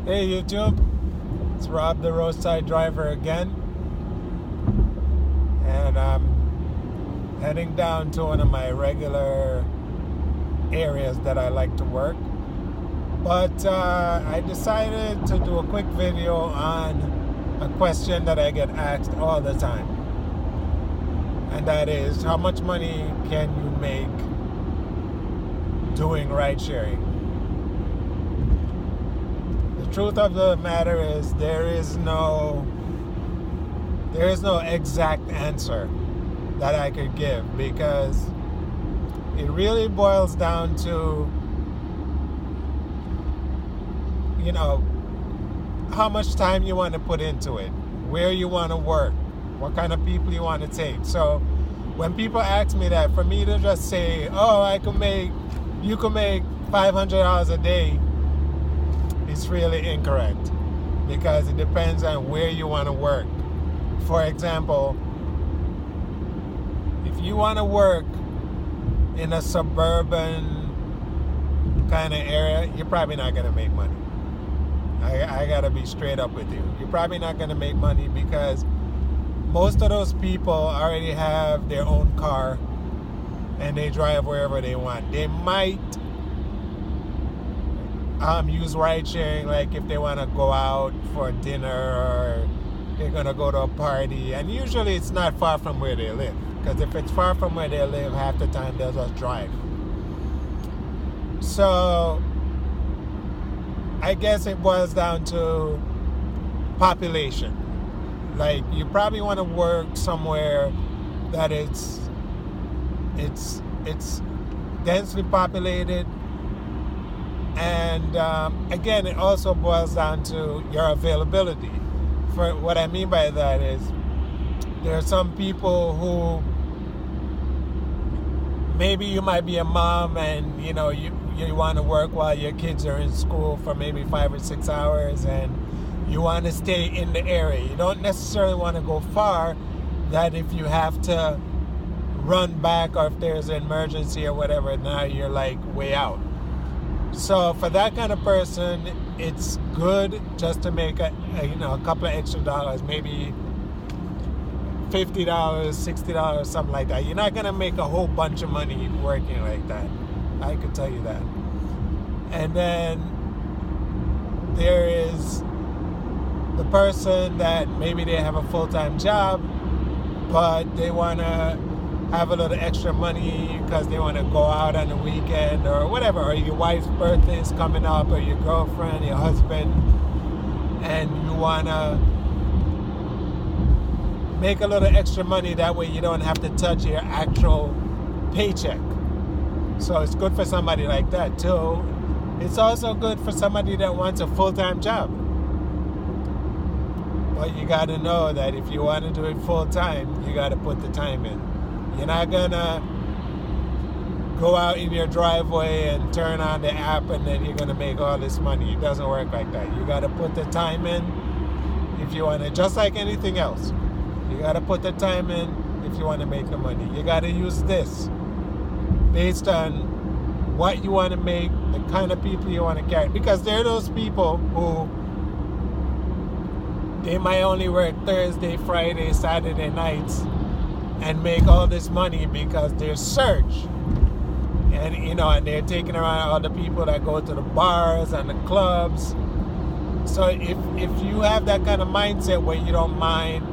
Hey YouTube, it's Rob the Roadside Driver again, and I'm heading down to one of my regular areas that I like to work. But I decided to do a quick video on a question that I get asked all the time, and that is, how much money can you make doing ride sharing? The truth of the matter is there is no exact answer that I could give, because it really boils down to, how much time you want to put into it, where you want to work, what kind of people you want to take. So when people ask me that, for me to just say, oh, you can make $500 a day, is really incorrect, because it depends on where you want to work. For example, if you want to work in a suburban kind of area, you're probably not going to make money. I got to be straight up with you. You're probably not going to make money, because most of those people already have their own car and they drive wherever they want. They might use ride sharing, like if they want to go out for dinner or they're going to go to a party, and usually it's not far from where they live, because if it's far from where they live, half the time they'll just drive. So I guess it boils down to population. Like, you probably want to work somewhere that it's densely populated. And again, it also boils down to your availability. For what I mean by that is, there are some people who, maybe you might be a mom and you want to work while your kids are in school for maybe 5 or 6 hours, and you want to stay in the area. You don't necessarily want to go far, that if you have to run back or if there's an emergency or whatever, now you're like way out. So for that kind of person, it's good just to make a couple of extra dollars, maybe $50, $60, something like that. You're not going to make a whole bunch of money working like that. I could tell you that. And then there is the person that maybe they have a full-time job, but they want to have a little extra money because they want to go out on the weekend or whatever, or your wife's birthday is coming up, or your girlfriend, your husband, and you want to make a little extra money. That way you don't have to touch your actual paycheck. So it's good for somebody like that too. It's also good for somebody that wants a full-time job. But you got to know that if you want to do it full-time, you got to put the time in. You're not going to go out in your driveway and turn on the app and then you're going to make all this money. It doesn't work like that. You got to put the time in if you want to, just like anything else. You got to put the time in if you want to make the money. You got to use this based on what you want to make, the kind of people you want to carry. Because there are those people who, they might only work Thursday, Friday, Saturday nights and make all this money because they're surge. And and they're taking around all the people that go to the bars and the clubs. So if you have that kind of mindset where you don't mind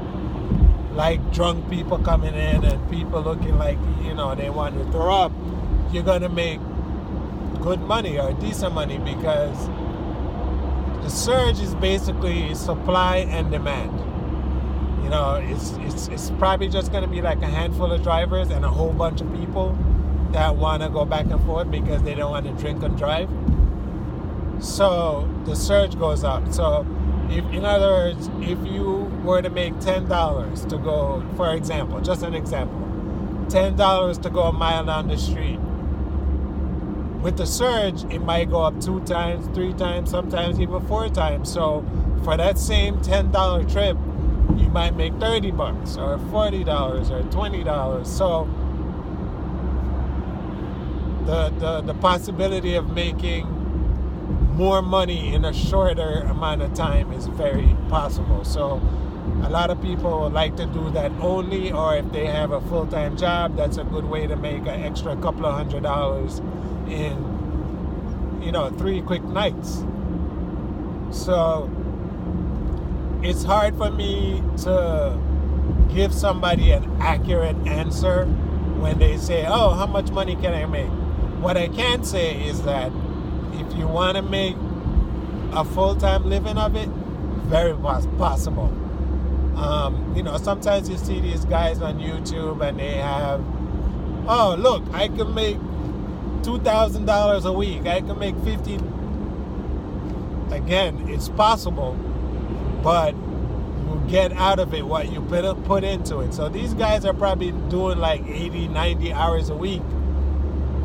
like drunk people coming in and people looking like they want to throw up, you're gonna make good money or decent money, because the surge is basically supply and demand. It's probably just going to be like a handful of drivers and a whole bunch of people that want to go back and forth because they don't want to drink and drive. So the surge goes up. So in other words, if you were to make $10 to go, for example, just an example, $10 to go a mile down the street, with the surge, it might go up 2 times, 3 times, sometimes even 4 times. So for that same $10 trip, you might make $30 or $40 or $20. So the possibility of making more money in a shorter amount of time is very possible. So a lot of people like to do that only, or if they have a full-time job, that's a good way to make an extra couple of $100 in, 3 quick nights. So it's hard for me to give somebody an accurate answer when they say, oh, how much money can I make? What I can say is that if you want to make a full-time living of it, very possible. Sometimes you see these guys on YouTube and they have, oh, look, I can make $2,000 a week. I can make $50,000. Again, it's possible, but you get out of it what you put into it. So these guys are probably doing like 80, 90 hours a week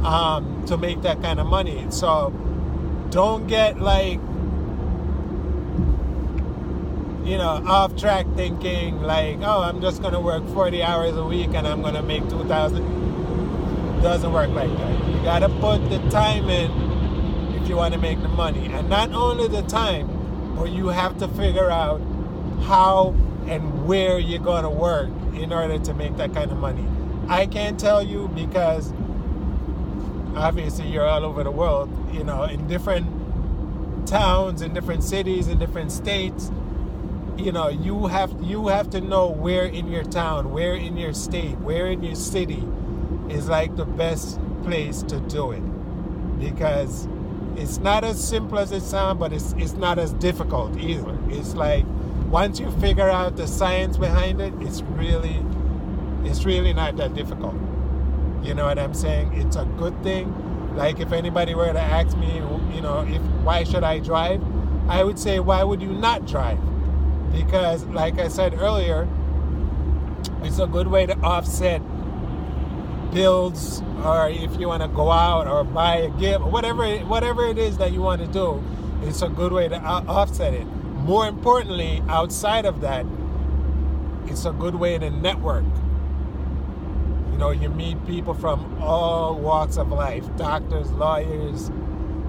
to make that kind of money. So don't get off track thinking like, oh, I'm just going to work 40 hours a week and I'm going to make $2,000. Doesn't work like that. You got to put the time in if you want to make the money. And not only the time, but you have to figure out how and where you're going to work in order to make that kind of money. I can't tell you because obviously you're all over the world, in different towns, in different cities, in different states. You have to know where in your town, where in your state, where in your city is like the best place to do it, because it's not as simple as it sounds, but it's not as difficult either. It's like once you figure out the science behind it, it's really not that difficult. You know what I'm saying? It's a good thing. Like if anybody were to ask me, why should I drive? I would say, why would you not drive? Because like I said earlier, it's a good way to offset bills, or if you want to go out or buy a gift, whatever it is that you want to do, it's a good way to offset it. More importantly, outside of that, it's a good way to network. You meet people from all walks of life, doctors, lawyers,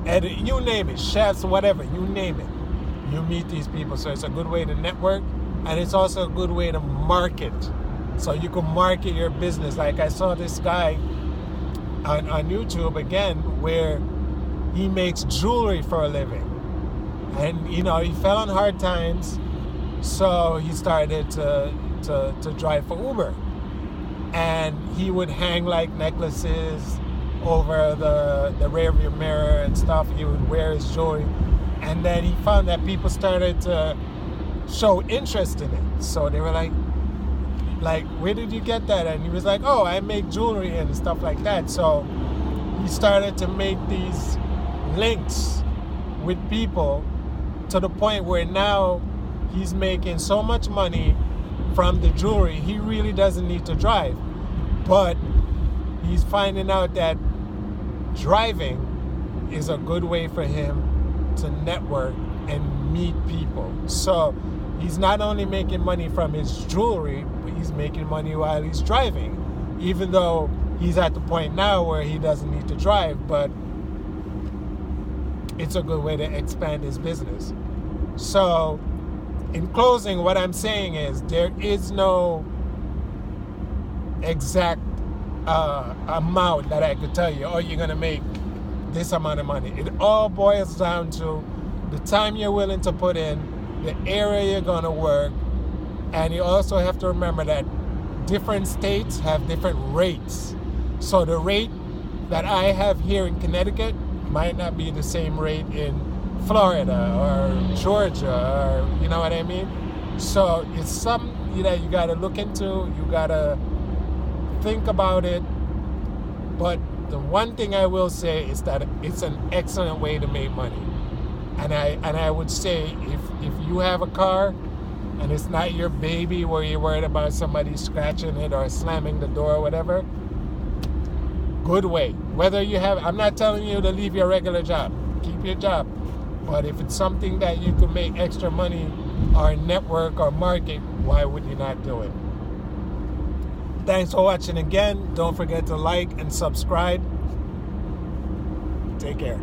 you name it, chefs, whatever, you name it. You meet these people. So it's a good way to network, and it's also a good way to market. So you can market your business. Like I saw this guy on YouTube again, where he makes jewelry for a living. And, he fell on hard times, so he started to drive for Uber. And he would hang like necklaces over the rearview mirror and stuff. He would wear his jewelry. And then he found that people started to show interest in it. So they were like, where did you get that? And he was like, oh, I make jewelry and stuff like that. So he started to make these links with people to the point where now he's making so much money from the jewelry, he really doesn't need to drive. But he's finding out that driving is a good way for him to network and meet people. So he's not only making money from his jewelry, but he's making money while he's driving, even though he's at the point now where he doesn't need to drive. But it's a good way to expand his business. So in closing, what I'm saying is there is no exact amount that I could tell you, oh, you're going to make this amount of money. It all boils down to the time you're willing to put in, the area you're going to work, and you also have to remember that different states have different rates. So the rate that I have here in Connecticut might not be the same rate in Florida or Georgia, or you know what I mean? So it's something that you got to look into, you got to think about it. But the one thing I will say is that it's an excellent way to make money. And I would say if you have a car and it's not your baby where you're worried about somebody scratching it or slamming the door or whatever, good way. Whether you have, I'm not telling you to leave your regular job, keep your job. But if it's something that you can make extra money or network or market, why would you not do it? Thanks for watching again. Don't forget to like and subscribe. Take care.